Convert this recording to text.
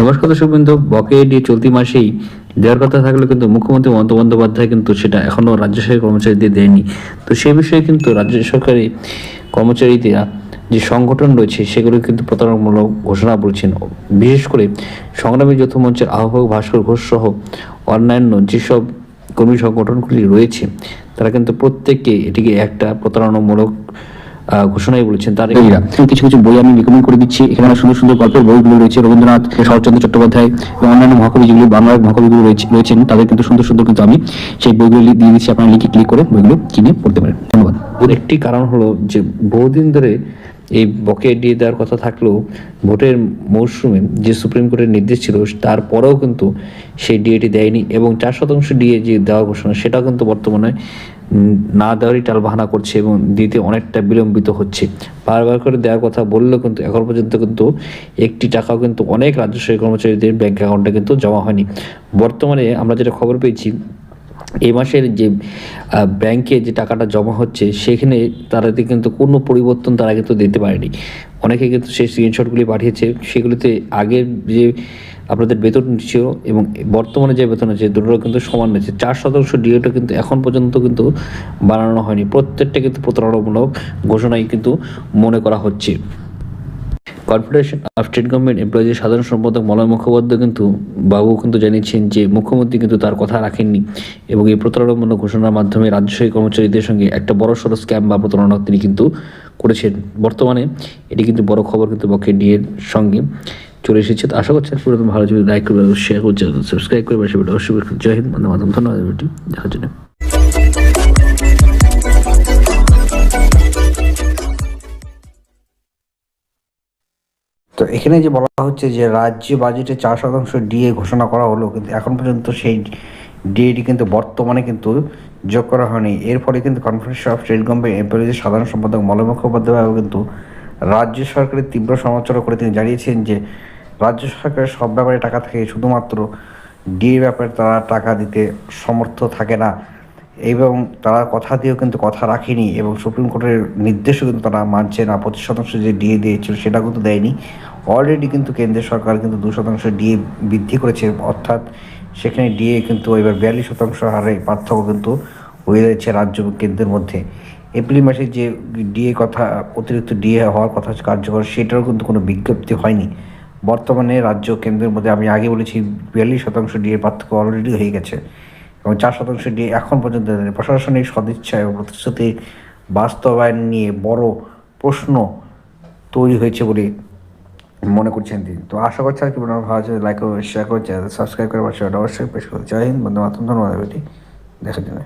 নমস্কার দর্শকবৃন্দ, বকেয়া ডিএ চলতি মাসেই দেওয়ার কথা থাকলেও কিন্তু মুখ্যমন্ত্রী মমতা বন্দ্যোপাধ্যায় কিন্তু সেটা এখনো রাজ্য সরকারি কর্মচারীদের দেয়নি। তো সেই বিষয়ে কিন্তু রাজ্য সরকারি কর্মচারীরা যে সংগঠন রয়েছে সেগুলো কিন্তু প্রতারণামূলক ঘোষণা বলছেন। বিশেষ করে সংগ্রামী যৌথ মঞ্চের আহ্বায়ক ভাস্কর ঘোষ সহ অন্যান্য যেসব কর্মী সংগঠনগুলি রয়েছে তারা কিন্তু প্রত্যেককে এটিকে একটা প্রতারণামূলক ঘোষণাই বলেছেন। তার কিছু কিছু বই আমি রিকমেন্ড করে দিচ্ছি। এখানে সুন্দর সুন্দর গল্পের বইগুলো রয়েছে, রবীন্দ্রনাথ, শরৎচন্দ্র চট্টোপাধ্যায় এবং অন্যান্য মহাকবি যেগুলি বাংলার মহাকবিগুলো রয়েছেন তাদের কিন্তু সুন্দর সুন্দর কিন্তু আমি সেই বইগুলো দিয়ে দিচ্ছি। আপনারা লিঙ্কে ক্লিক করে বইগুলো কিনে পড়তে পারেন। ধন্যবাদ। একটি কারণ হলো যে বহুদিন ধরে এই বকেয়া ডিএ দেওয়ার কথা থাকলেও ভোটের মৌসুমে যে সুপ্রিম কোর্টের নির্দেশ ছিল তারপরেও কিন্তু সেই ডিএটি দেয়নি এবং 4% ডিএ যে দেওয়ার ঘোষণা সেটাও কিন্তু বর্তমানে না দেওয়ারই টালবাহানা করছে এবং দিতে অনেকটা বিলম্বিত হচ্ছে। বারবার করে দেওয়ার কথা বললেও কিন্তু এখন পর্যন্ত কিন্তু একটি টাকাও কিন্তু অনেক রাজ্য সরকারি কর্মচারীদের ব্যাংক অ্যাকাউন্টে কিন্তু জমা হয়নি। বর্তমানে আমরা যেটা খবর পেয়েছি এই মাসের যে ব্যাংকে যে টাকাটা জমা হচ্ছে সেখানে তারা কিন্তু কোনো পরিবর্তন তারা কিন্তু দিতে পারেনি। অনেকে কিন্তু সেই স্ক্রিনশটগুলি পাঠিয়েছে, সেগুলিতে আগের যে আপনাদের বেতন ছিল এবং বর্তমানে যে বেতন আছে দুটোর কিন্তু সমান রয়েছে। 4% ডিএটা কিন্তু এখন পর্যন্ত কিন্তু বানানো হয়নি। প্রত্যেকটা কিন্তু প্রতারণামূলক ঘোষণাই কিন্তু মনে করা হচ্ছে। কনফেডারেশন অফ স্টেট গভর্নমেন্ট এমপ্লয়িজের সাধারণ সম্পাদক মলয় মুখোপাধ্যায় কিন্তু জানিয়েছেন যে মুখ্যমন্ত্রী কিন্তু তার কথা রাখেননি এবং এই প্রতারণামূলক ঘোষণার মাধ্যমে রাজ্য সরকারি কর্মচারীদের সঙ্গে একটা বড়সড় স্ক্যাম বা প্রতারণা তিনি কিন্তু করেছেন। বর্তমানে এটি কিন্তু বড় খবর কিন্তু বকেয়া ডিএর সঙ্গে চলে এসেছে। তো আশা করছি পুরো ভালো, যদি লাইক করবে, শেয়ার করছে, সাবস্ক্রাইব করবে, সেটা অবশ্যই। জয় হিন্দ, বন্দে মাতরম। ধন্যবাদ ভিডিওটি দেখার জন্য। তো এখানে যে বলা হচ্ছে যে রাজ্য বাজেটে 4% ডিএ ঘোষণা করা হলো, কিন্তু এখন পর্যন্ত সেই ডিএটি কিন্তু বর্তমানে কিন্তু যোগ করা হয়নি। এর ফলে কিন্তু কনফেডারেশন অফ স্টেট গভর্নমেন্ট এমপ্লয়িজের সাধারণ সম্পাদক মলয় মুখোপাধ্যায় কিন্তু রাজ্য সরকারের তীব্র সমালোচনা করে তিনি জানিয়েছেন যে রাজ্য সরকারের সব ব্যাপারে টাকা থাকে, শুধুমাত্র ডিএ ব্যাপারে তারা টাকা দিতে সমর্থ থাকে না এবং তারা কথা দিয়েও কিন্তু কথা রাখেনি এবং সুপ্রিম কোর্টের নির্দেশও কিন্তু তারা মানছে না। 25% যে ডিএ দিয়েছিল সেটা কিন্তু দেয়নি। অলরেডি কিন্তু কেন্দ্রের সরকার কিন্তু 2% ডিএ বৃদ্ধি করেছে, অর্থাৎ সেখানে ডিএ কিন্তু এবার 42% হারে পার্থক্য কিন্তু হয়ে যাচ্ছে রাজ্য কেন্দ্রের মধ্যে। এপ্রিল মাসে যে ডিএ কথা, অতিরিক্ত ডিএ হওয়ার কথা কার্যকর, সেটারও কিন্তু কোনো বিজ্ঞপ্তি হয়নি। বর্তমানে রাজ্য কেন্দ্রের মধ্যে আমি আগে বলেছি 42% ডিএ পার্থক্য অলরেডি হয়ে গেছে এবং 4% ডিএ এখন পর্যন্ত প্রশাসনিক সদিচ্ছা এবং প্রতিশ্রুতি বাস্তবায়ন নিয়ে বড় প্রশ্ন তৈরি হয়েছে বলে মনে করছেন তিনি। তো আশা করছি আর কি ভালো আছে, লাইক করবে, শেয়ার করছে, সাবস্ক্রাইব করে পাশে অবশ্যই পেশ করতে। জয় হিন্দ, বন্দে মাতরম। ধন্যবাদ দেখার জন্য।